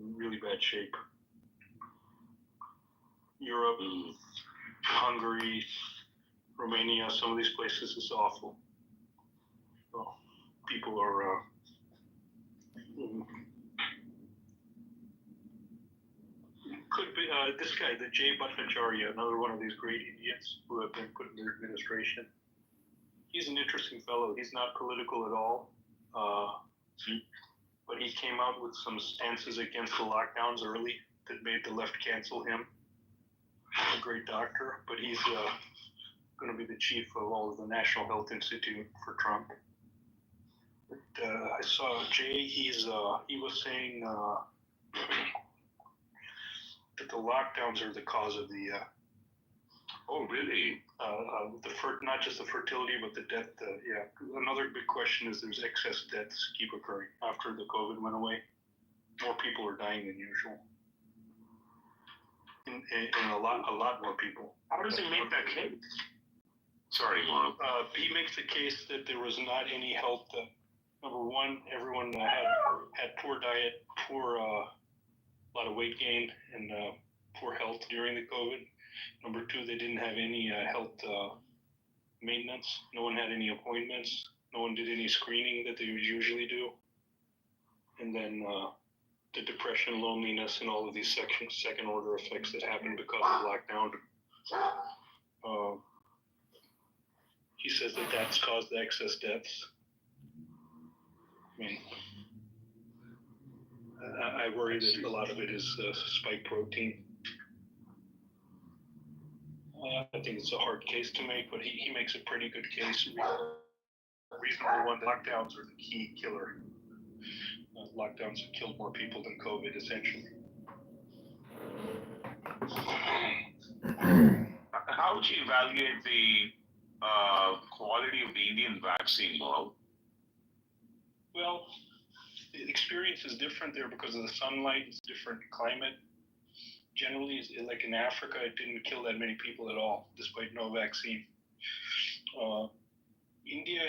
in really bad shape. Europe, Hungary, Romania, some of these places is awful. So people are could be this guy, the Jay Bhattacharya, another one of these great idiots who have been put in their administration. He's an interesting fellow. He's not political at all, but he came out with some stances against the lockdowns early that made the left cancel him. A great doctor, but he's going to be the chief of all of the National Health Institute for Trump. But, I saw Jay. He was saying that the lockdowns are the cause of the. Oh, really? Not just the fertility, but the death. Yeah. Another big question is there's excess deaths keep occurring after the COVID went away. More people are dying than usual. And a lot more people. How does he make that case? Sorry, Mom. He makes the case that there was not any health. Number one, everyone had poor diet, a lot of weight gain, and poor health during the COVID. Number two, they didn't have any health maintenance. No one had any appointments. No one did any screening that they would usually do. And then the depression, loneliness, and all of these second order effects that happen because of lockdown. He says that that's caused the excess deaths. I mean, I worry that a lot of it is spike protein. I think it's a hard case to make, but he makes a pretty good case. Reasonable one. Lockdowns are the key killer. Lockdowns have killed more people than COVID, essentially. How would you evaluate the quality of the Indian vaccine, Mo? Well, the experience is different there because of the sunlight. It's different climate. Generally, like in Africa, it didn't kill that many people at all, despite no vaccine. India,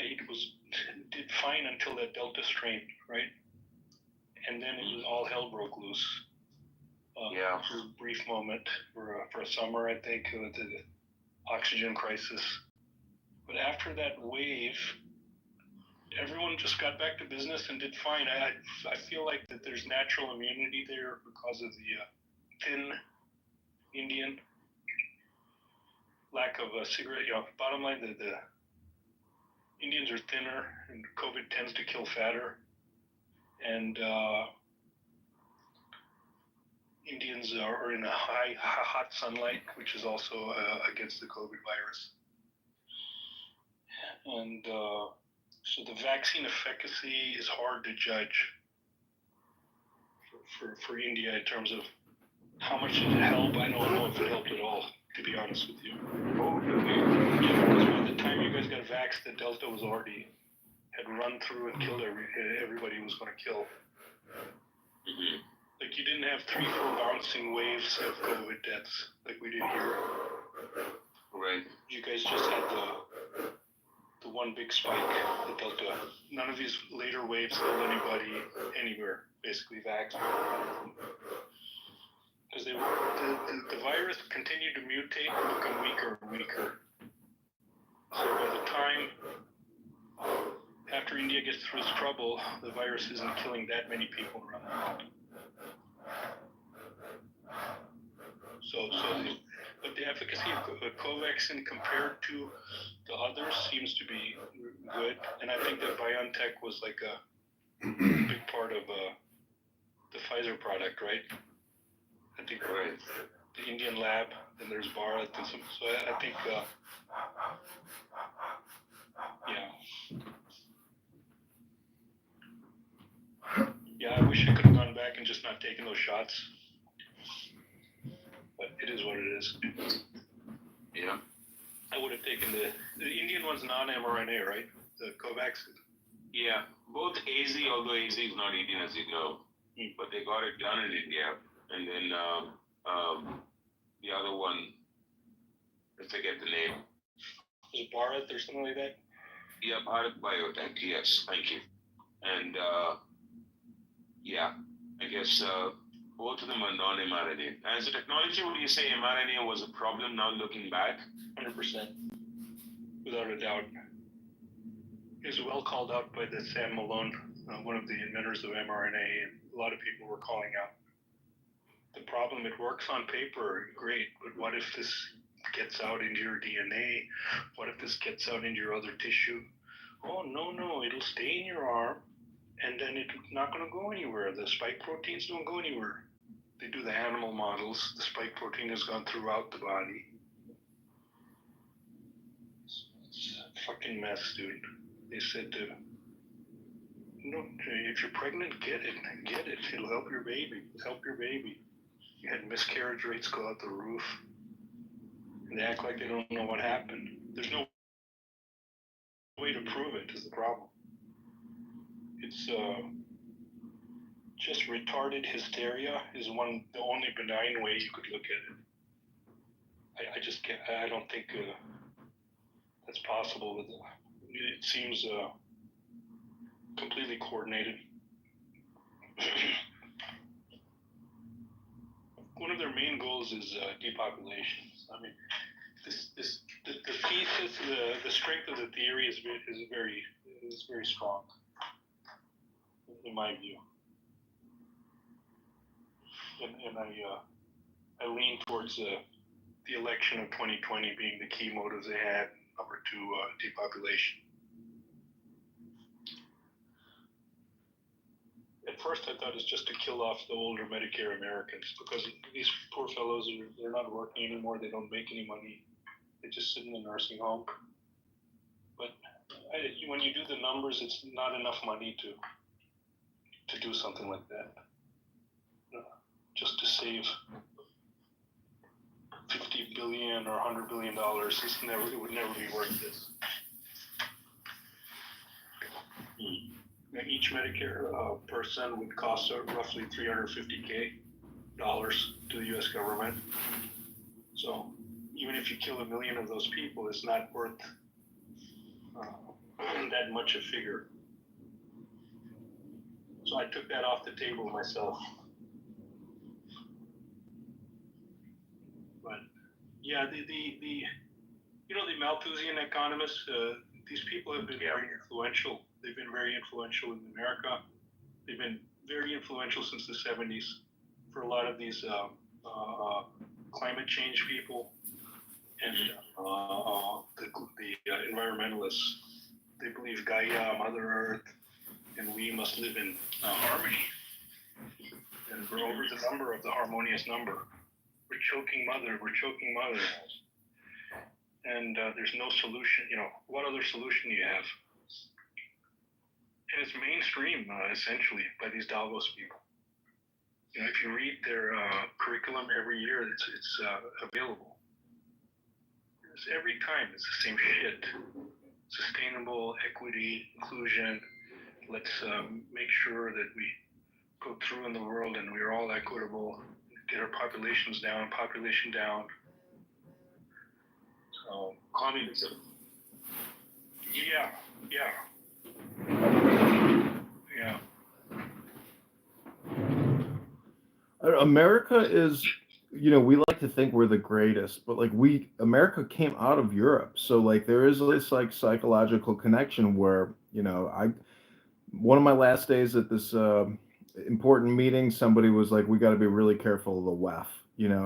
did fine until that Delta strain, right? And then it was all hell broke loose. For a brief moment, for a summer, I think, the oxygen crisis. But after that wave, everyone just got back to business and did fine. I feel like that there's natural immunity there because of the thin Indian, lack of a cigarette. Bottom line, the Indians are thinner, and COVID tends to kill fatter. And Indians are in a hot sunlight, which is also against the COVID virus. And so the vaccine efficacy is hard to judge for India in terms of how much did it help. I don't know if it helped at all, to be honest with you. Because by the time you guys got vaxxed, the Delta was already had run through and killed everybody was going to kill. Mm-hmm. Like you didn't have 3-4 bouncing waves of COVID deaths like we did here. Right. You guys just had the one big spike, the Delta. None of these later waves killed anybody anywhere, basically vaxxed. Because the virus continued to mutate and become weaker and weaker. So by the time after India gets through its trouble, the virus isn't killing that many people around the world. But the efficacy of Covaxin compared to the others seems to be good, and I think that BioNTech was like a big part of the Pfizer product, right? I think the Indian lab, then there's Bharat, and so I think, yeah, I wish I could have gone back and just not taken those shots. But it is what it is. Yeah. I would have taken the Indian one's non-mRNA, right? The Covaxin. Yeah, both AZ, although AZ is not Indian as you know, but they got it done in India. And then the other one, I forget the name. Was it Bharat or something like that? Yeah, Bharat Biotech, yes, thank you. And I guess both of them are non-mRNA. As a technology, would you say mRNA was a problem now looking back? 100%, without a doubt. It was well called out by the Sam Malone, one of the inventors of mRNA, and a lot of people were calling out. The problem, it works on paper, great, but what if this gets out into your DNA? What if this gets out into your other tissue? Oh, no, it'll stay in your arm, and then it's not going to go anywhere. The spike proteins don't go anywhere. They do the animal models. The spike protein has gone throughout the body. It's a fucking mess, dude. They said, no, if you're pregnant, get it. It'll help your baby. You had miscarriage rates go out the roof. And they act like they don't know what happened. There's no way to prove it is the problem. It's just retarded hysteria is the only benign way you could look at it. I just can't, I don't think that's possible. It seems completely coordinated. One of their main goals is depopulation. I mean, the thesis, the strength of the theory is very strong, in my view. And I lean towards the election of 2020 being the key motives they had. Number two, depopulation. At first, I thought it's just to kill off the older Medicare Americans because these poor fellows they're not working anymore. They don't make any money. They just sit in the nursing home. But when you do the numbers, it's not enough money to do something like that. Just to save $50 billion or $100 billion, it would never be worth this. Each Medicare person would cost roughly $350K to the U.S. government. So even if you kill 1 million of those people, it's not worth that much a figure. So I took that off the table myself. But yeah, the Malthusian economists, these people have been very influential. They've been very influential in America. They've been very influential since the 70s for a lot of these climate change people and the environmentalists. They believe Gaia, Mother Earth, and we must live in harmony. And we're over the number of the harmonious number. We're choking mother. And there's no solution. What other solution do you have? And it's mainstream, essentially, by these Davos people. If you read their curriculum every year, it's available. Every time it's the same shit. Sustainable equity, inclusion. Let's make sure that we go through in the world and we're all equitable. Get our population down. So Communism. Yeah. America is, we like to think we're the greatest, but America came out of Europe. So there is this psychological connection where, one of my last days at this important meeting, somebody was like, we got to be really careful of the WEF,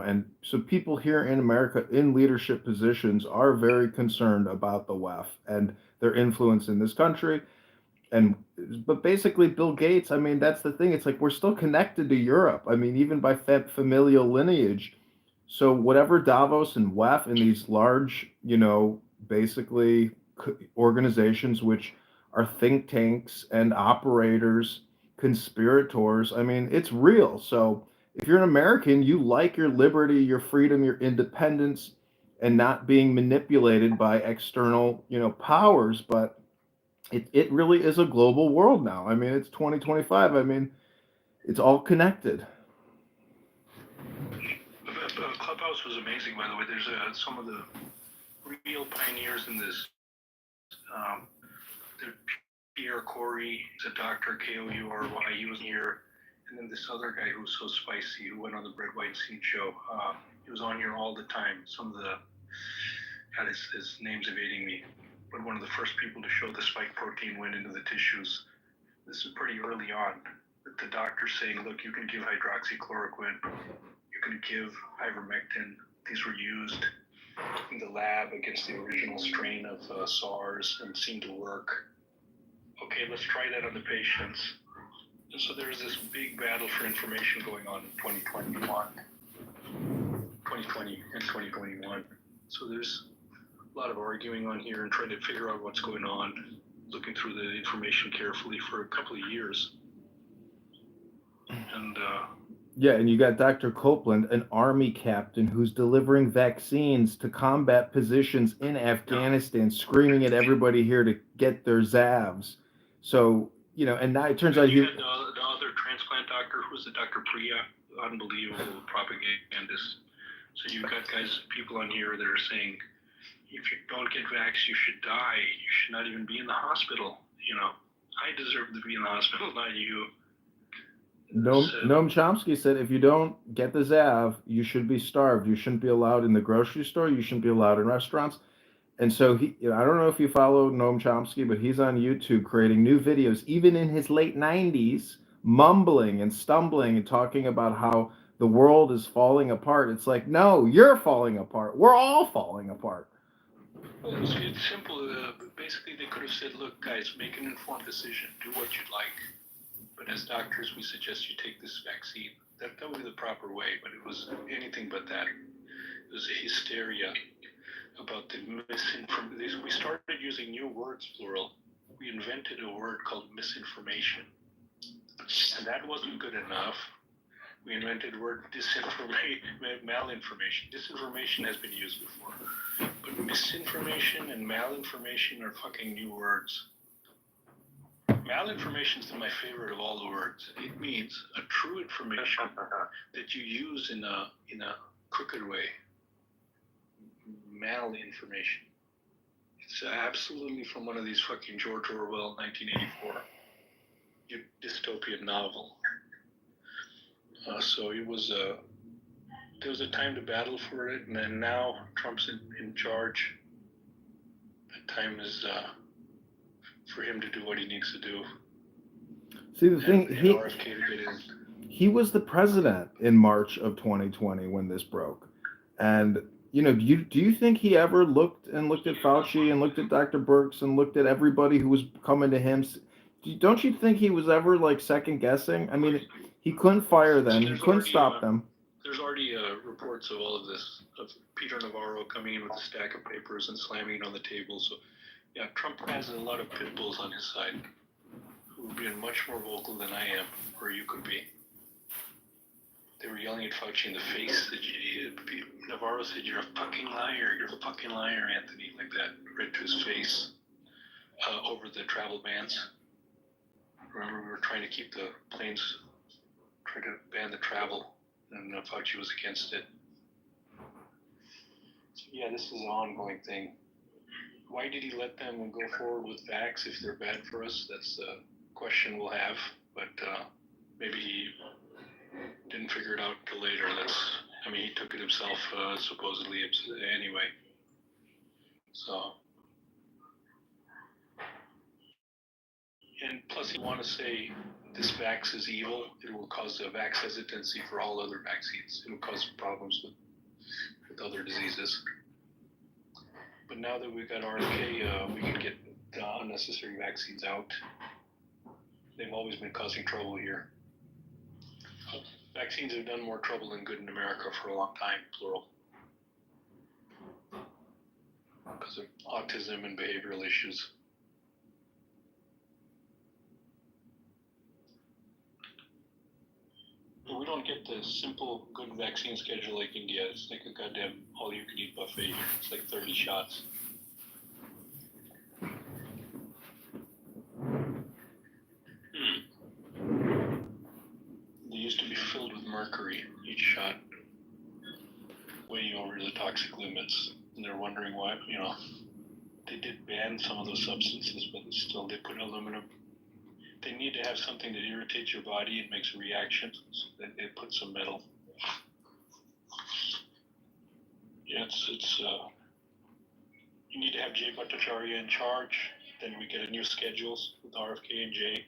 and so people here in America in leadership positions are very concerned about the WEF and their influence in this country. But basically Bill Gates, I mean, that's the thing. It's we're still connected to Europe. I mean, even by familial lineage. So whatever Davos and WEF and these large, basically organizations, which are think tanks and operators, conspirators, I mean, it's real. So if you're an American, you like your liberty, your freedom, your independence, and not being manipulated by external, powers. But it really is a global world now. I mean, it's 2025. I mean, it's all connected. Clubhouse was amazing, by the way. There's some of the real pioneers in this. Pierre Corey, he's a doctor, Kouri. He was here, And then this other guy who was so spicy, who went on the Bread White Seed show, he was on here all the time. Some of the, God, his name's evading me, but one of the first people to show the spike protein went into the tissues. This is pretty early on. The doctor's saying, look, you can give hydroxychloroquine, you can give ivermectin. These were used in the lab against the original strain of SARS and seemed to work. Okay, let's try that on the patients. And so there's this big battle for information going on in 2020 and 2021. So there's a lot of arguing on here and trying to figure out what's going on, looking through the information carefully for a couple of years. And yeah, and you got Dr. Copeland, an army captain who's delivering vaccines to combat positions in Afghanistan, screaming at everybody here to get their Zavs. So, and now it turns out you had the other transplant doctor, who was the Dr. Priya, unbelievable propagandist. So you've got people on here that are saying, if you don't get vaxxed, you should die. You should not even be in the hospital. I deserve to be in the hospital, not you. Noam Chomsky said, if you don't get the Zav, you should be starved. You shouldn't be allowed in the grocery store. You shouldn't be allowed in restaurants. And so I don't know if you follow Noam Chomsky, but he's on YouTube creating new videos, even in his late 90s, mumbling and stumbling and talking about how the world is falling apart. It's like, no, you're falling apart. We're all falling apart. Well, it's simple. Basically, they could have said, look, guys, make an informed decision. Do what you'd like. But as doctors, we suggest you take this vaccine. That would be the proper way, but it was anything but that. It was a hysteria about the misinformation. We started using new words, plural. We invented a word called misinformation. And that wasn't good enough. We invented the word malinformation. Disinformation has been used before. But misinformation and malinformation are fucking new words. Malinformation is my favorite of all the words. It means a true information that you use in a crooked way. Malinformation. It's absolutely from one of these fucking George Orwell 1984 dystopian novel. So it was there was a time to battle for it, and then now Trump's in charge. The time is for him to do what he needs to do. See, the thing, RFK to get in. He was the president in March of 2020 when this broke. And, do you think he ever looked at Fauci and looked at Dr. Birx and looked at everybody who was coming to him? Don't you think he was ever like second guessing? I mean, he couldn't fire them. He couldn't stop them. There's already reports of all of this, of Peter Navarro coming in with a stack of papers and slamming it on the table. So, yeah, Trump has a lot of pit bulls on his side who have been much more vocal than I am, or you could be. They were yelling at Fauci in the face. Navarro said, "You're a fucking liar. You're a fucking liar, Anthony," like that, right to his face, over the travel bans. Remember, we were trying to keep the planes, trying to ban the travel, and Fauci was against it. So, yeah, this is an ongoing thing. Why did he let them go forward with vax if they're bad for us? That's a question we'll have, but maybe he didn't figure it out till later. He took it himself, supposedly, anyway. So, and plus he want to say this vax is evil. It will cause a vax hesitancy for all other vaccines. It will cause problems with other diseases. But now that we've got RFK, we can get the unnecessary vaccines out. They've always been causing trouble here. Vaccines have done more trouble than good in America for a long time, plural. Because of autism and behavioral issues. But we don't get the simple, good vaccine schedule like India. It's like a goddamn all-you-can-eat buffet. It's like 30 shots. They used to be filled with mercury, each shot, way over the toxic limits. And they're wondering why, they did ban some of those substances, but still they put aluminum. they need to have something that irritates your body and makes a reaction. So they put some metal. Yeah, it's you need to have Jay Bhattacharya in charge. Then we get a new schedules with RFK and Jay.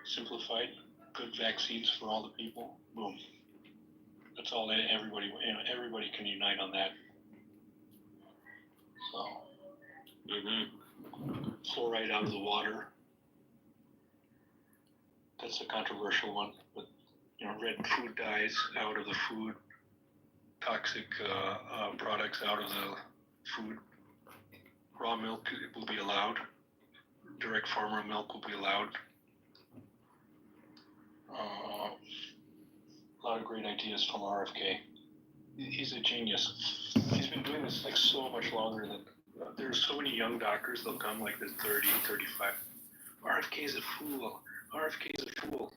Simplified, good vaccines for all the people. Boom. That's all everybody, everybody can unite on that. So, fluoride out of the water. That's a controversial one, but red food dyes out of the food, toxic products out of the food. Raw milk will be allowed. Direct farmer milk will be allowed. A lot of great ideas from RFK. He's a genius. He's been doing this like so much longer than there's so many young doctors. They'll come like this 30, 35. RFK is a fool. RFK is a fool.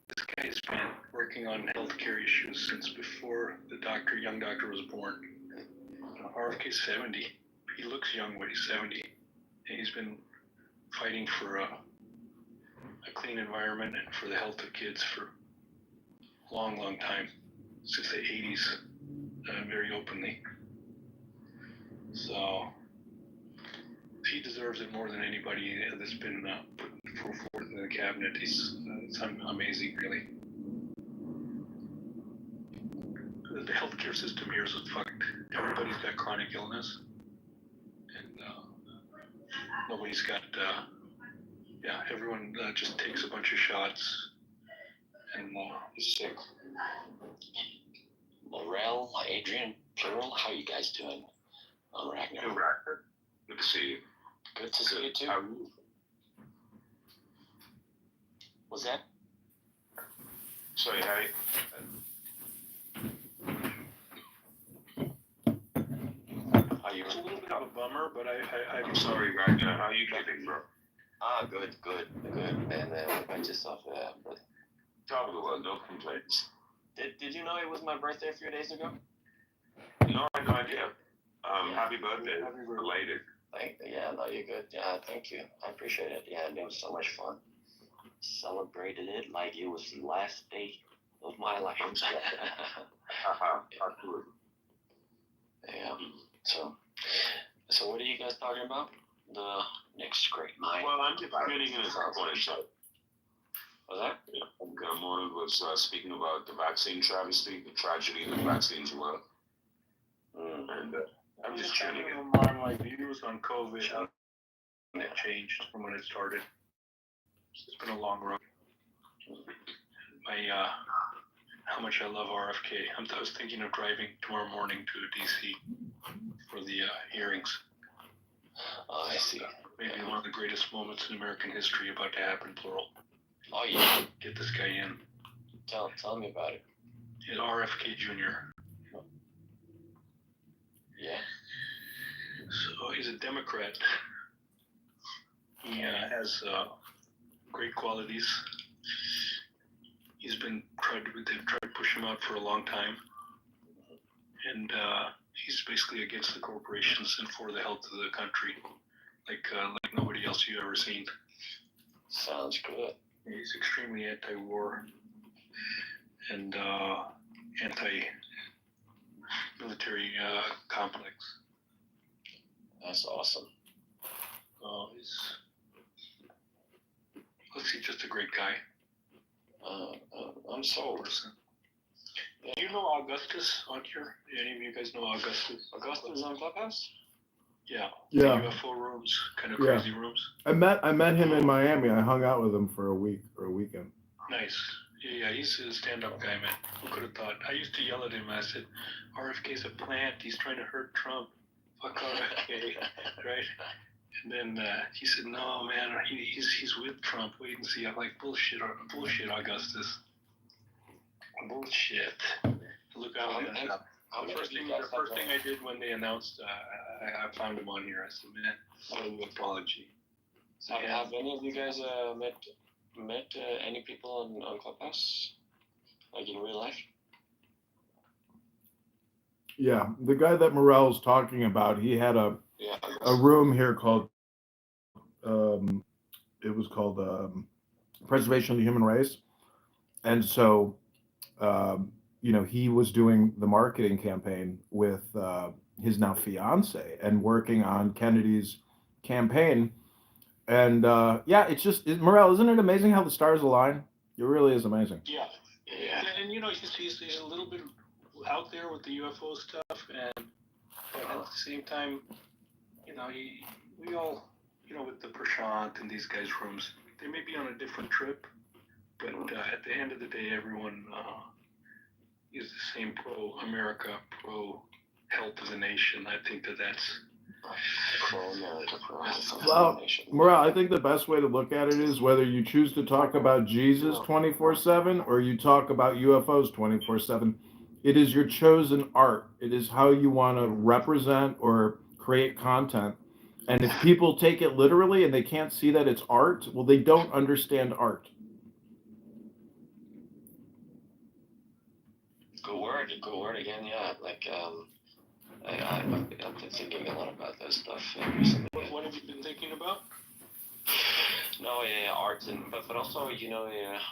This guy's been working on healthcare issues since before the young doctor was born. RFK's 70. He looks young when he's 70. And he's been fighting for a clean environment and for the health of kids for a long, long time, since the 80s, very openly. So he deserves it more than anybody that's been put forward in the cabinet. It's amazing, really. The healthcare system here is fucked. Everybody's got chronic illness, and nobody's got. Everyone just takes a bunch of shots and is sick. Morel, Adrian, plural, how you guys doing? I'm Ragnar. Good to see you. Good to see you too. What's that? Sorry, Harry. It's a little bit of a bummer, but I'm sorry, Ragnar. How are you keeping, bro? Good. And what about yourself, brother? Top of the world, no complaints. Did you know it was my birthday a few days ago? No, I had no idea. Happy birthday. Related. No, you're good. Yeah, thank you. I appreciate it. Yeah, it was so much fun. Celebrated it like it was the last day of my life. Absolutely. Yeah. So what are you guys talking about? The next great mind. Well, I'm just getting in a point. What's that? Mona was speaking about the vaccine travesty, the tragedy that vaccines were. And I'm just tuning in. My views on COVID have changed from when it started. It's been a long road. How much I love RFK. I was thinking of driving tomorrow morning to DC for the hearings. Oh, I see. Maybe one of the greatest moments in American history about to happen, plural. Oh, yeah. Get this guy in. Tell me about it. It's RFK Jr. Yeah. So he's a Democrat. He has great qualities. They've tried to push him out for a long time. And he's basically against the corporations and for the health of the country, like nobody else you've ever seen. Sounds good. He's extremely anti-war and anti-military complex. That's awesome. He's just a great guy. I'm sold. Yeah. Do you know Augustus on here? Do any of you guys know Augustus? Augustus on Clubhouse? Yeah. Yeah. UFO rooms, kind of crazy rooms. I met him in Miami. I hung out with him for a week or a weekend. Nice. Yeah, he's a stand-up guy, man. Who could have thought? I used to yell at him. I said, RFK's a plant. He's trying to hurt Trump. Fuck RFK, right? And then he said, no, man, he's with Trump. Wait and see. I'm like, bullshit, Augustus. Bullshit. Look out. The first thing I did when they announced, I found him on here. I said, man, no apology. So, have any of you guys met any people on Clubhouse? Like in real life? Yeah, the guy that Morel's talking about, he had a room here called, it was called preservation of the human race. And so, he was doing the marketing campaign with his now fiance and working on Kennedy's campaign. And it's just, Morel, isn't it amazing how the stars align? It really is amazing. Yeah. And he's a little bit out there with the UFO stuff, and but at the same time, we all, with the Prashant and these guys' rooms, they may be on a different trip, but at the end of the day, everyone is the same pro-America, pro-health as a nation. I think that's pro-America, well, Morel, I think the best way to look at it is whether you choose to talk about Jesus 24/7 or you talk about UFOs 24/7. It is your chosen art. It is how you want to represent or create content. And if people take it literally and they can't see that it's art, well, they don't understand art. Good word again. Yeah, like I've been thinking a lot about that stuff recently. What have you been thinking about? No, art but also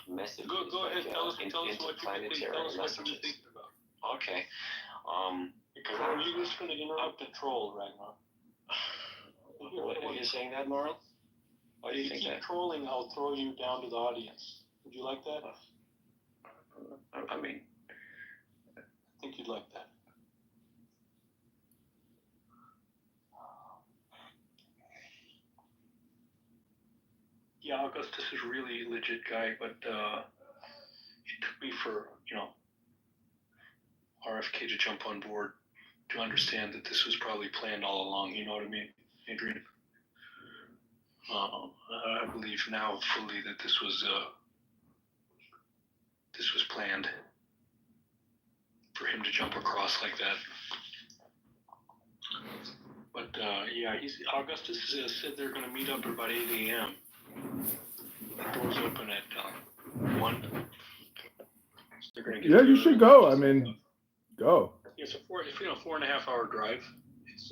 messages. Go ahead. Tell us what you've been thinking about. Okay. Because or are you just going to interrupt the troll right now? Are you saying that, Marl? Why do you think keep that? Trolling, I'll throw you down to the audience. Would you like that? I mean, I think you'd like that. Yeah, Augustus is really a legit guy, but it took me for, RFK to jump on board to understand that this was probably planned all along. You know what I mean, Adrian? I believe now fully that this was planned for him to jump across like that. But Augustus said they're going to meet up at about 8 a.m. The doors open at 1. So you should go. I mean, go. Yeah, it's a 4.5 hour drive. It's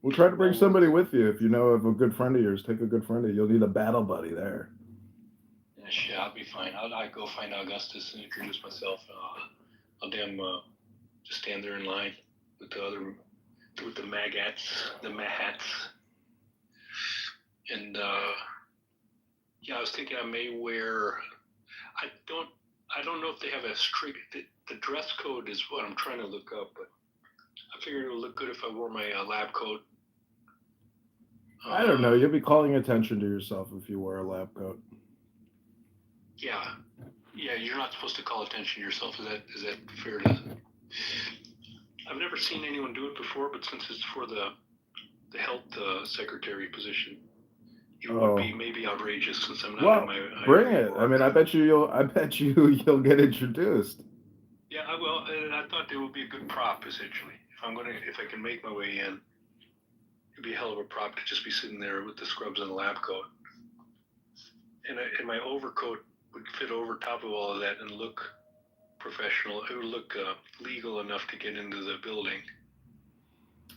We'll try to bring somebody with you. If you know of a good friend of yours, take a good friend of you. You'll need a battle buddy there. Yeah, I'll be fine. I'll go find Augustus and introduce myself. I'll just stand there in line with the magats, the mahats. And I was thinking I may wear. I don't know if they have a strict. The dress code is what I'm trying to look up, but I figured it would look good if I wore my lab coat. I don't know. You'll be calling attention to yourself if you wear a lab coat. Yeah, you're not supposed to call attention to yourself. Is that fair to? I've never seen anyone do it before, but since it's for the health secretary position, it would be maybe outrageous since I'm not in my. Bring it. I mean, I bet you'll get introduced. Yeah, I will. And I thought it would be a good prop essentially. If I can make my way in, it'd be a hell of a prop to just be sitting there with the scrubs and the lab coat, and my overcoat would fit over top of all of that and look professional. It would look legal enough to get into the building.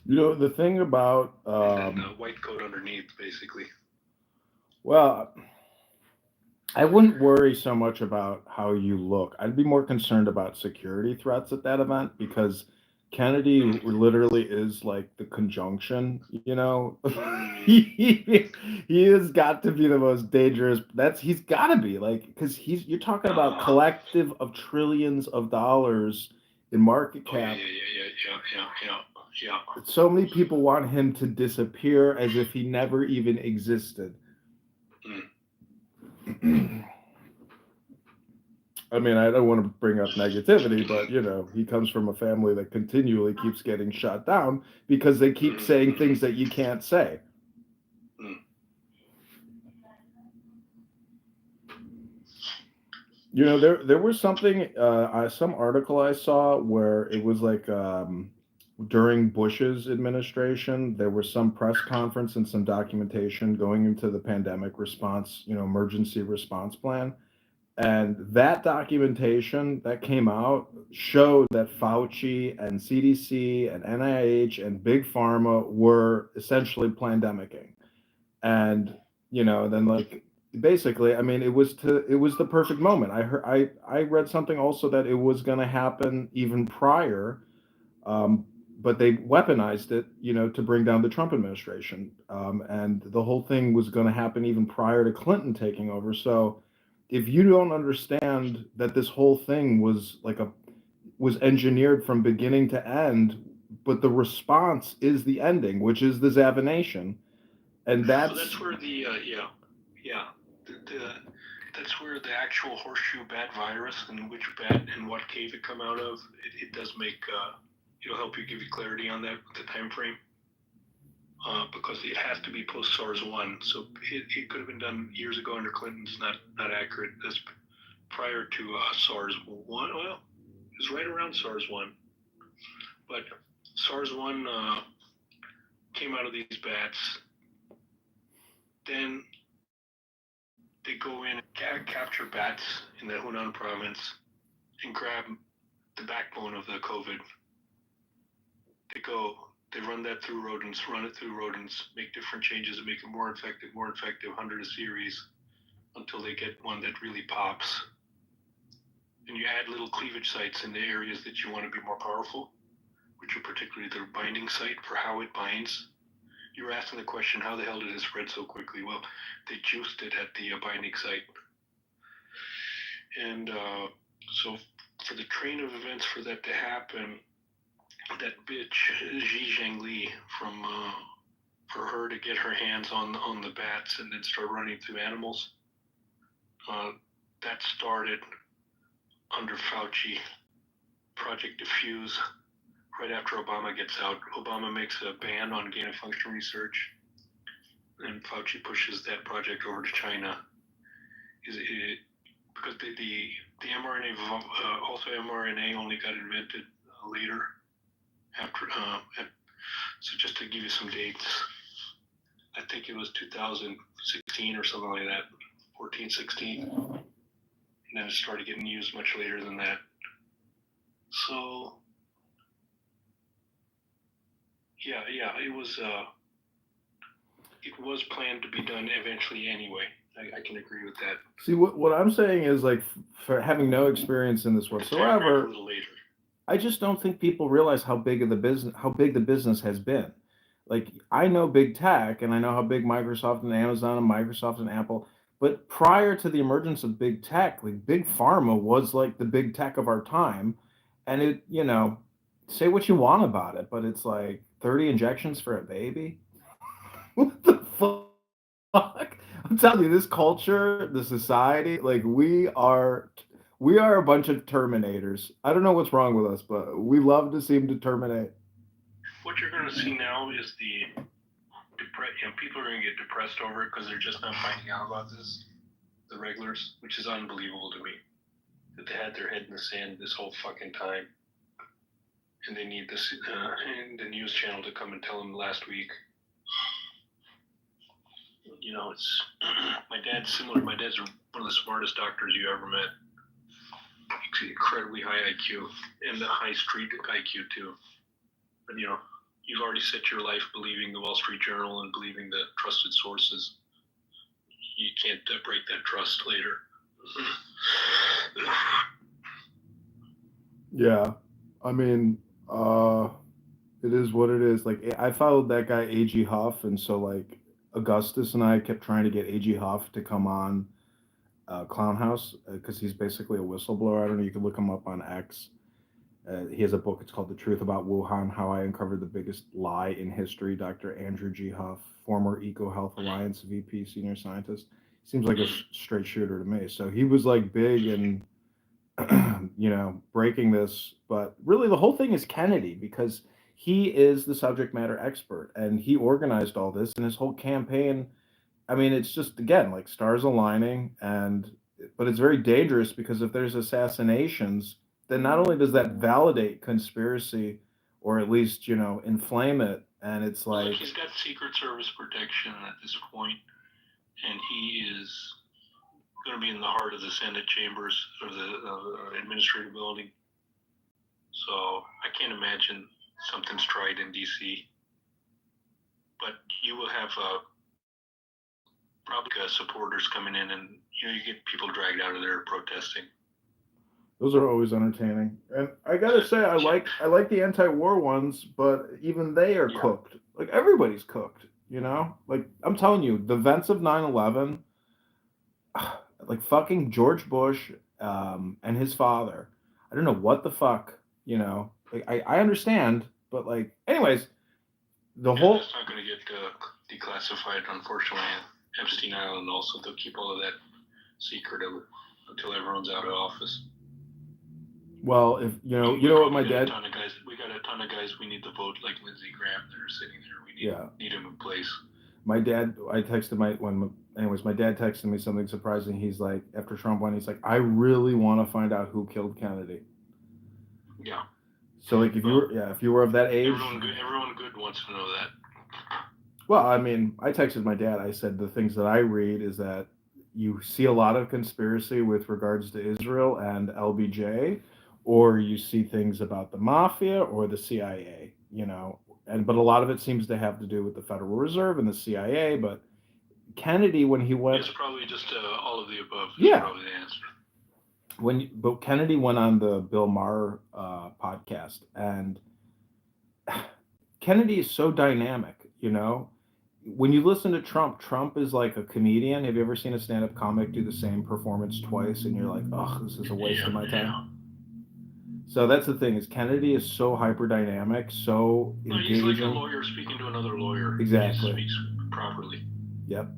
The thing about and then a white coat underneath, basically. Well, I wouldn't worry so much about how you look. I'd be more concerned about security threats at that event because Kennedy literally is like the conjunction, he has got to be the most dangerous. He's got to be because you're talking about collective of trillions of dollars in market cap. Yeah. So many people want him to disappear as if he never even existed. I mean, I don't want to bring up negativity, but he comes from a family that continually keeps getting shut down because they keep saying things that you can't say. There was something, some article I saw where it was like during Bush's administration, there was some press conference and some documentation going into the pandemic response, emergency response plan. And that documentation that came out showed that Fauci and CDC and NIH and Big Pharma were essentially pandemicking. And, then basically, I mean, it was the perfect moment. I read something also that it was going to happen even prior, um, but they weaponized it, to bring down the Trump administration, and the whole thing was going to happen even prior to Clinton taking over. So, if you don't understand that this whole thing was engineered from beginning to end, but the response is the ending, which is the Zavanation, and So that's where yeah, the that's where the actual horseshoe bat virus and which bat and what cave it come out of. It does make it'll help you give you clarity on that with the time frame. Because it has to be post SARS one, so it could have been done years ago under Clinton's not accurate. That's prior to SARS one. Well, it was right around SARS one, but SARS one came out of these bats. Then they go in and capture bats in the Hunan province and grab the backbone of the COVID. They run that through rodents, make different changes and make it more effective, 100 a series until they get one that really pops. And you add little cleavage sites in the areas that you want to be more powerful, which are particularly the binding site for how it binds. You were asking the question, how the hell did it spread so quickly? Well, they juiced it at the binding site. And so for the train of events for that to happen, that bitch Xi Zhengli for her to get her hands on the bats and then start running through animals, that started under Fauci, Project Diffuse. Right after Obama gets out, Obama makes a ban on gain of function research, and Fauci pushes that project over to China. Because the mRNA, also mRNA only got invented later. After so just to give you some dates, I think it was 2016 or something like that, 14, 16, and then it started getting used much later than that. So yeah, it was planned to be done eventually anyway. I can agree with that. See, what I'm saying is, like, for having no experience in this whatsoever, A little later. I just don't think people realize how big the business has been. Like, I know big tech and I know how big Microsoft and Amazon and Microsoft and Apple, but prior to the emergence of big tech, like big pharma was like the big tech of our time. And say what you want about it, but it's like 30 injections for a baby. What the fuck? I'm telling you, this culture, the society, like we are a bunch of terminators. I don't know what's wrong with us, but we love to seem to terminate. What you're going to see now is people are going to get depressed over it because they're just not finding out about this, the regulars, which is unbelievable to me, that they had their head in the sand this whole fucking time, and they need this the news channel to come and tell them last week. It's my dad's similar. My dad's one of the smartest doctors you ever met. Incredibly high IQ and the high street IQ too. But you've already set your life believing the Wall Street Journal and believing the trusted sources. You can't break that trust later. Yeah. I mean, it is what it is. Like, I followed that guy AG Huff, and so like Augustus and I kept trying to get AG Huff to come on Clown House because he's basically a whistleblower. I don't know. You can look him up on X. He has a book. It's called The Truth About Wuhan: How I Uncovered the Biggest Lie in History. Dr. Andrew G. Huff, former EcoHealth Alliance VP, senior scientist. Seems like a straight shooter to me. So he was like big and breaking this, but really the whole thing is Kennedy because he is the subject matter expert and he organized all this and his whole campaign. I mean, it's just again like stars aligning, but it's very dangerous because if there's assassinations, then not only does that validate conspiracy, or at least inflame it, and it's like he's got Secret Service protection at this point, and he is going to be in the heart of the Senate chambers or the administrative building. So I can't imagine something's tried in DC. But you will have probably supporters coming in, and you get people dragged out of there protesting. Those are always entertaining, and I gotta say, I like the anti-war ones, but even they are cooked. Like everybody's cooked, Like I'm telling you, the events of 9/11, like fucking George Bush, and his father. I don't know what the fuck, Like I understand, but like, anyways, the whole. It's not going to get declassified, unfortunately. Epstein Island also, they'll keep all of that secret until everyone's out of office. Well, if you know what my dad. We got a ton of guys. We need to vote, like Lindsey Graham. That are sitting there. We need him in place. My dad. I texted my dad texted me something surprising. He's like, after Trump won, he's like, I really want to find out who killed Kennedy. Yeah. So like, if you were of that age, everyone good wants to know that. Well, I mean, I texted my dad. I said the things that I read is that you see a lot of conspiracy with regards to Israel and LBJ, or you see things about the mafia or the CIA, but a lot of it seems to have to do with the Federal Reserve and the CIA. But Kennedy, when he went, it's probably just all of the above. Yeah. Probably the answer. But Kennedy went on the Bill Maher podcast, and Kennedy is so dynamic, When you listen to Trump is like a comedian. Have you ever seen a stand-up comic do the same performance twice, and you're like, oh, this is a waste of my time? Yeah. So that's the thing, is Kennedy is so hyper-dynamic, so engaging. He's like a lawyer speaking to another lawyer. Exactly. He speaks properly. Yep.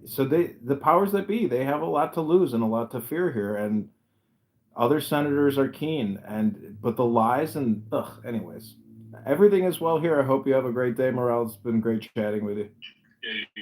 So the powers that be, they have a lot to lose and a lot to fear here, and other senators are keen, but the lies anyways. Everything is well here. I hope you have a great day, Morel. It's been great chatting with you. Yeah,